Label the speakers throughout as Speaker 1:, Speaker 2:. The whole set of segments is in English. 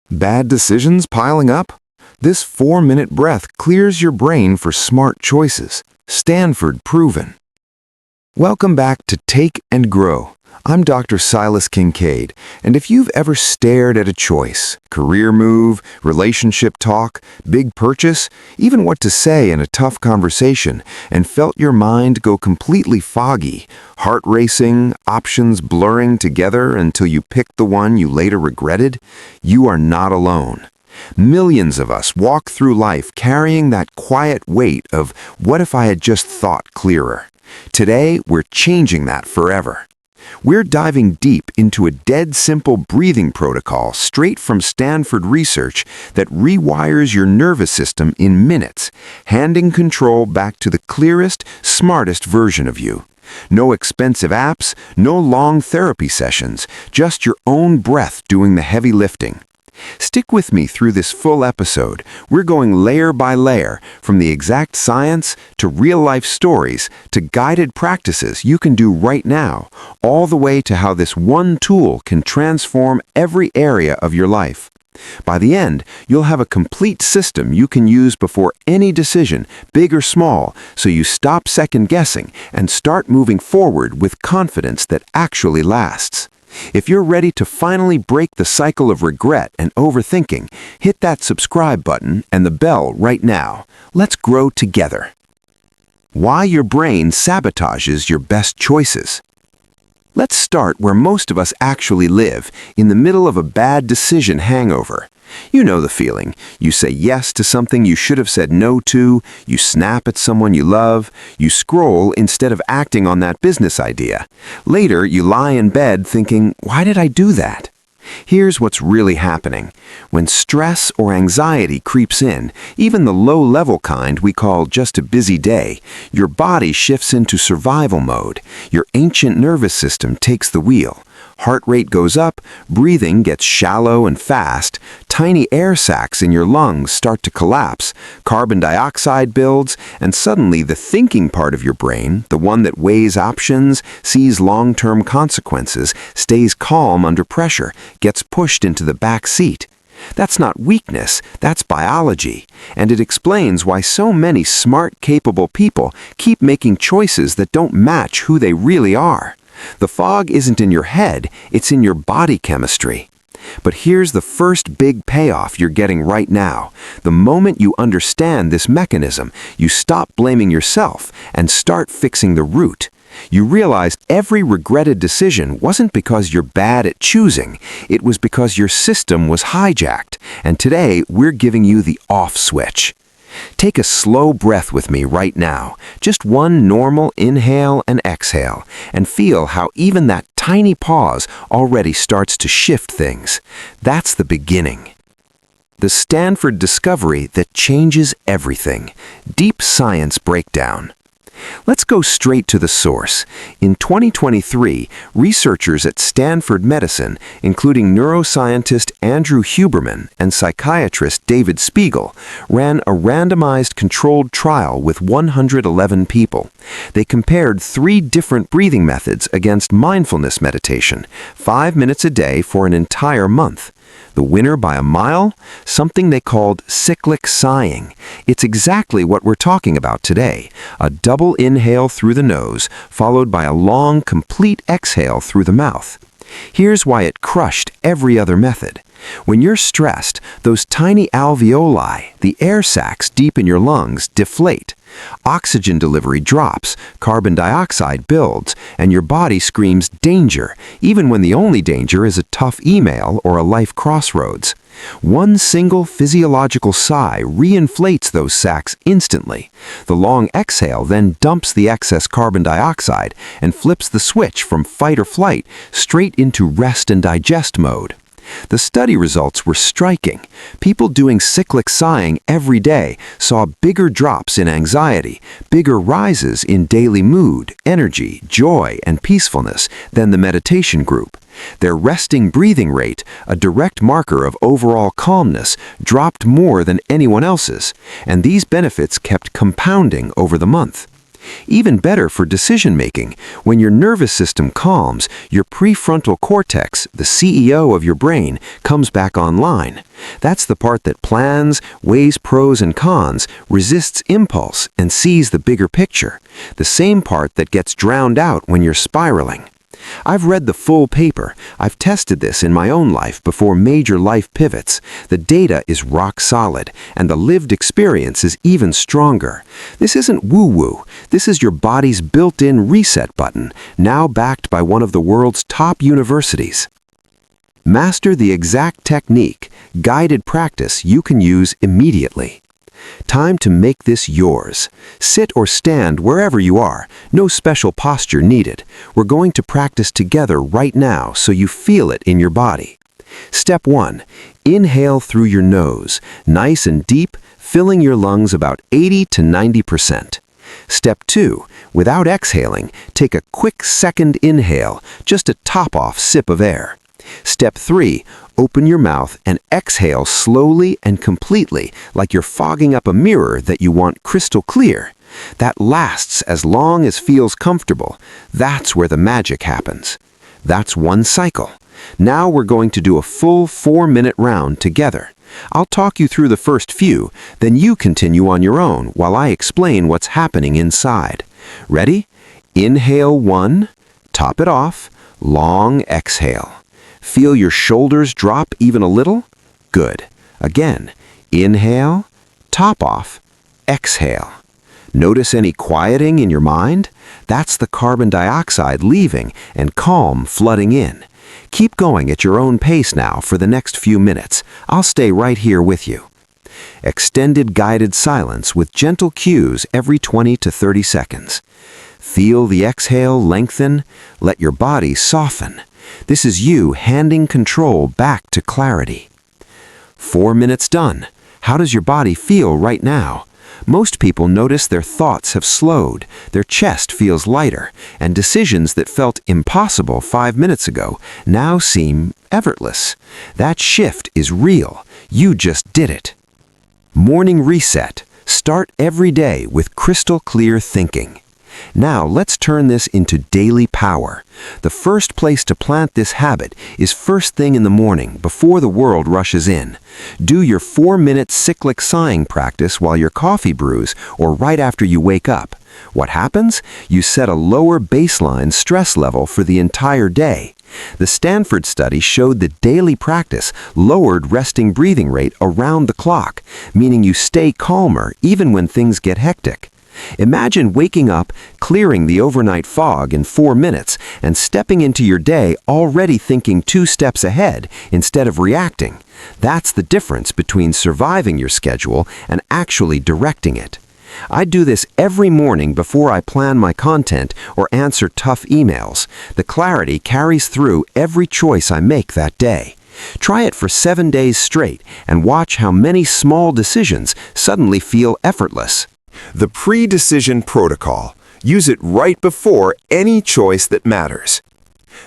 Speaker 1: Bad decisions piling up? This 4-minute breath clears your brain for smart choices. Stanford proven. Welcome back to Take and Grow. I'm Dr. Silas Kincaid, and if you've ever stared at a choice, career move, relationship talk, big purchase, even what to say in a tough conversation, and felt your mind go completely foggy, heart racing, options blurring together until you picked the one you later regretted, you are not alone. Millions of us walk through life carrying that quiet weight of, what if I had just thought clearer? Today, we're changing that forever. We're diving deep into a dead simple breathing protocol straight from Stanford research that rewires your nervous system in minutes, handing control back to the clearest, smartest version of you. No expensive apps, no long therapy sessions, just your own breath doing the heavy lifting. Stick with me through this full episode. We're going layer by layer, from the exact science to real-life stories to guided practices you can do right now, all the way to how this one tool can transform every area of your life. By the end, you'll have a complete system you can use before any decision, big or small, so you stop second-guessing and start moving forward with confidence that actually lasts. If you're ready to finally break the cycle of regret and overthinking, hit that subscribe button and the bell right now. Let's grow together. Why your brain sabotages your best choices. Let's start where most of us actually live, in the middle of a bad decision hangover. You know the feeling. You say yes to something you should have said no to, you snap at someone you love, you scroll instead of acting on that business idea. Later, you lie in bed thinking, why did I do that? Here's what's really happening. When stress or anxiety creeps in, even the low-level kind we call just a busy day, your body shifts into survival mode. Your ancient nervous system takes the wheel. Heart rate goes up, breathing gets shallow and fast, tiny air sacs in your lungs start to collapse, carbon dioxide builds, and suddenly the thinking part of your brain, the one that weighs options, sees long-term consequences, stays calm under pressure, gets pushed into the back seat. That's not weakness, that's biology, and it explains why so many smart, capable people keep making choices that don't match who they really are. The fog isn't in your head, it's in your body chemistry. But here's the first big payoff you're getting right now. The moment you understand this mechanism, you stop blaming yourself and start fixing the root. You realize every regretted decision wasn't because you're bad at choosing, it was because your system was hijacked, and today we're giving you the off switch. Take a slow breath with me right now, just one normal inhale and exhale, and feel how even that tiny pause already starts to shift things. That's the beginning. The Stanford discovery that changes everything. Deep science breakdown. Let's go straight to the source. In 2023, researchers at Stanford Medicine, including neuroscientist Andrew Huberman and psychiatrist David Spiegel, ran a randomized controlled trial with 111 people. They compared 3 different breathing methods against mindfulness meditation, 5 minutes a day for an entire month. The winner by a mile? Something they called cyclic sighing. It's exactly what we're talking about today. A double inhale through the nose, followed by a long, complete exhale through the mouth. Here's why it crushed every other method. When you're stressed, those tiny alveoli, the air sacs deep in your lungs, deflate. Oxygen delivery drops, carbon dioxide builds, and your body screams danger, even when the only danger is a tough email or a life crossroads. One single physiological sigh reinflates those sacs instantly. The long exhale then dumps the excess carbon dioxide and flips the switch from fight or flight straight into rest and digest mode. The study results were striking. People doing cyclic sighing every day saw bigger drops in anxiety, bigger rises in daily mood, energy, joy, and peacefulness than the meditation group. Their resting breathing rate, a direct marker of overall calmness, dropped more than anyone else's, and these benefits kept compounding over the month. Even better for decision-making. When your nervous system calms, your prefrontal cortex, the CEO of your brain, comes back online. That's the part that plans, weighs pros and cons, resists impulse, and sees the bigger picture. The same part that gets drowned out when you're spiraling. I've read the full paper. I've tested this in my own life before major life pivots. The data is rock solid, and the lived experience is even stronger. This isn't woo-woo. This is your body's built-in reset button, now backed by one of the world's top universities. Master the exact technique, guided practice you can use immediately. Time to make this yours. Sit or stand wherever you are. No special posture needed. We're going to practice together right now so you feel it in your body. Step 1. Inhale through your nose, nice and deep, filling your lungs about 80 to 90%. Step 2. Without exhaling, take a quick second inhale, just a top-off sip of air. Step 3. Open your mouth and exhale slowly and completely, like you're fogging up a mirror that you want crystal clear. That lasts as long as feels comfortable. That's where the magic happens. That's one cycle. Now we're going to do a full 4-minute round together. I'll talk you through the first few, then you continue on your own while I explain what's happening inside. Ready? Inhale 1, top it off, long exhale. Feel your shoulders drop even a little? Good. Again, inhale, top off, exhale. Notice any quieting in your mind? That's the carbon dioxide leaving and calm flooding in. Keep going at your own pace now for the next few minutes. I'll stay right here with you. Extended guided silence with gentle cues every 20 to 30 seconds. Feel the exhale lengthen, let your body soften. This is you handing control back to clarity. 4 minutes done. How does your body feel right now? Most people notice their thoughts have slowed, their chest feels lighter, and decisions that felt impossible 5 minutes ago now seem effortless. That shift is real. You just did it. Morning reset. Start every day with crystal clear thinking. Now let's turn this into daily power. The first place to plant this habit is first thing in the morning before the world rushes in. Do your 4-minute cyclic sighing practice while your coffee brews or right after you wake up. What happens? You set a lower baseline stress level for the entire day. The Stanford study showed that daily practice lowered resting breathing rate around the clock, meaning you stay calmer even when things get hectic. Imagine waking up, clearing the overnight fog in 4 minutes, and stepping into your day already thinking 2 steps ahead instead of reacting. That's the difference between surviving your schedule and actually directing it. I do this every morning before I plan my content or answer tough emails. The clarity carries through every choice I make that day. Try it for 7 days straight and watch how many small decisions suddenly feel effortless.
Speaker 2: The pre-decision protocol. Use it right before any choice that matters.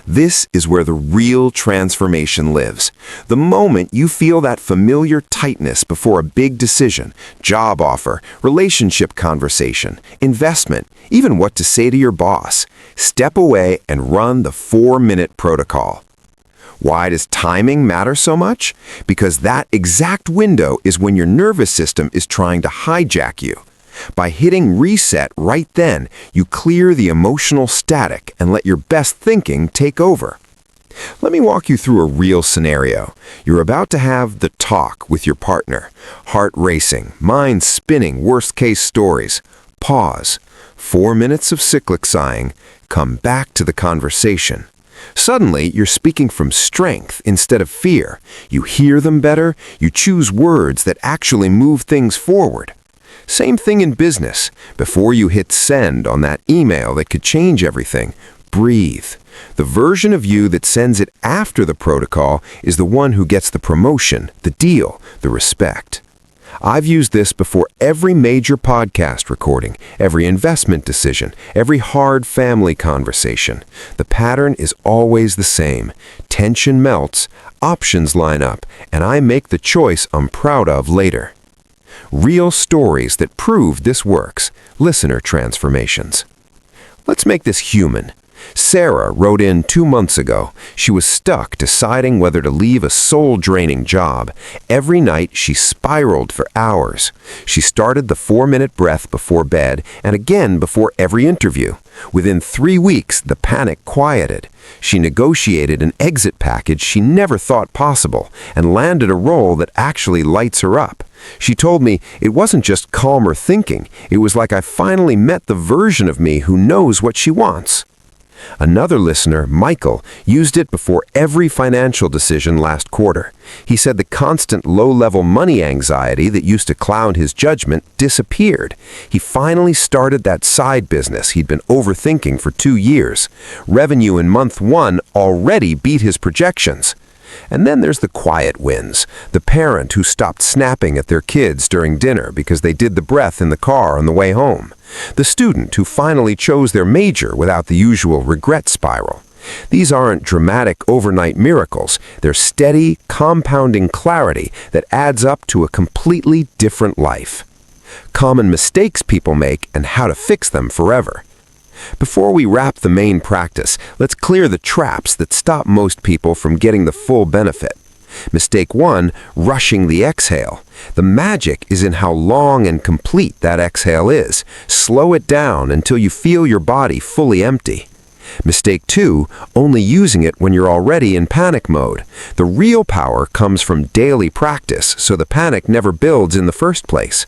Speaker 2: This is where the real transformation lives. The moment you feel that familiar tightness before a big decision, job offer, relationship conversation, investment, even what to say to your boss, step away and run the 4-minute protocol. Why does timing matter so much? Because that exact window is when your nervous system is trying to hijack you. By hitting reset right then, you clear the emotional static and let your best thinking take over. Let me walk you through a real scenario. You're about to have the talk with your partner. Heart racing, mind spinning, worst-case stories. Pause. 4 minutes of cyclic sighing. Come back to the conversation. Suddenly, you're speaking from strength instead of fear. You hear them better. You choose words that actually move things forward. Same thing in business. Before you hit send on that email that could change everything, breathe. The version of you that sends it after the protocol is the one who gets the promotion, the deal, the respect. I've used this before every major podcast recording, every investment decision, every hard family conversation. The pattern is always the same. Tension melts, options line up, and I make the choice I'm proud of later. Real stories that prove this works. Listener transformations. Let's make this human. Sarah wrote in 2 months ago. She was stuck deciding whether to leave a soul-draining job. Every night she spiraled for hours. She started the 4-minute breath before bed and again before every interview. Within 3 weeks, the panic quieted. She negotiated an exit package she never thought possible and landed a role that actually lights her up. She told me it wasn't just calmer thinking. It was like I finally met the version of me who knows what she wants. Another listener, Michael, used it before every financial decision last quarter. He said the constant low-level money anxiety that used to cloud his judgment disappeared. He finally started that side business he'd been overthinking for 2 years. Revenue in month 1 already beat his projections. And then there's the quiet wins. The parent who stopped snapping at their kids during dinner because they did the breath in the car on the way home. The student who finally chose their major without the usual regret spiral. These aren't dramatic overnight miracles. They're steady, compounding clarity that adds up to a completely different life. Common mistakes people make and how to fix them forever. Before we wrap the main practice, let's clear the traps that stop most people from getting the full benefit. Mistake 1, rushing the exhale. The magic is in how long and complete that exhale is. Slow it down until you feel your body fully empty. Mistake 2, only using it when you're already in panic mode. The real power comes from daily practice, so the panic never builds in the first place.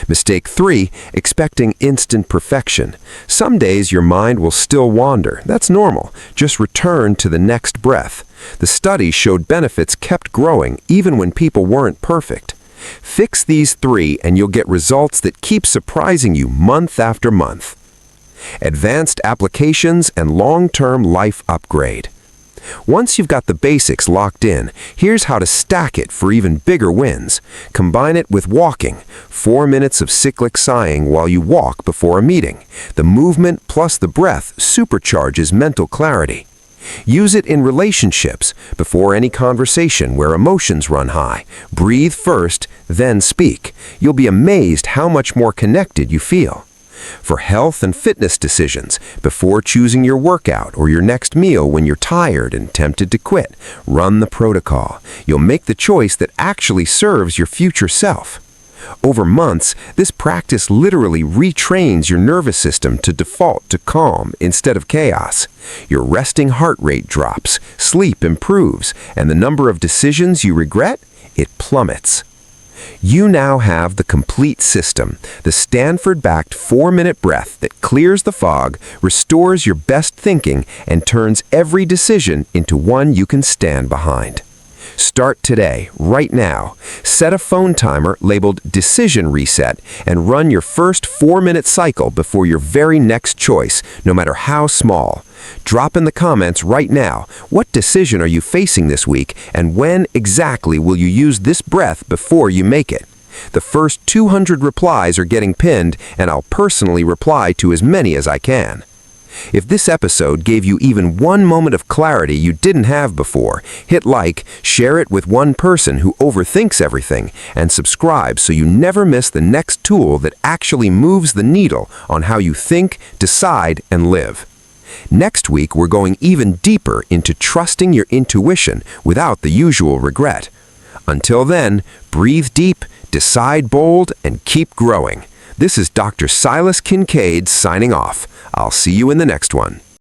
Speaker 2: Mistake 3, expecting instant perfection. Some days your mind will still wander. That's normal. Just return to the next breath. The study showed benefits kept growing even when people weren't perfect. Fix these 3 and you'll get results that keep surprising you month after month. Advanced applications and long-term life upgrade. Once you've got the basics locked in, here's how to stack it for even bigger wins. Combine it with walking. 4 minutes of cyclic sighing while you walk before a meeting. The movement plus the breath supercharges mental clarity. Use it in relationships, before any conversation where emotions run high. Breathe first, then speak. You'll be amazed how much more connected you feel. For health and fitness decisions, before choosing your workout or your next meal when you're tired and tempted to quit, run the protocol. You'll make the choice that actually serves your future self. Over months, this practice literally retrains your nervous system to default to calm instead of chaos. Your resting heart rate drops, sleep improves, and the number of decisions you regret, it plummets. You now have the complete system, the Stanford-backed 4-minute breath that clears the fog, restores your best thinking, and turns every decision into one you can stand behind. Start today, right now. Set a phone timer labeled Decision Reset and run your first 4-minute cycle before your very next choice, no matter how small. Drop in the comments right now, what decision are you facing this week, and when exactly will you use this breath before you make it? The first 200 replies are getting pinned, and I'll personally reply to as many as I can. If this episode gave you even one moment of clarity you didn't have before, hit like, share it with one person who overthinks everything, and subscribe so you never miss the next tool that actually moves the needle on how you think, decide, and live. Next week, we're going even deeper into trusting your intuition without the usual regret. Until then, breathe deep, decide bold, and keep growing. This is Dr. Silas Kincaid signing off. I'll see you in the next one.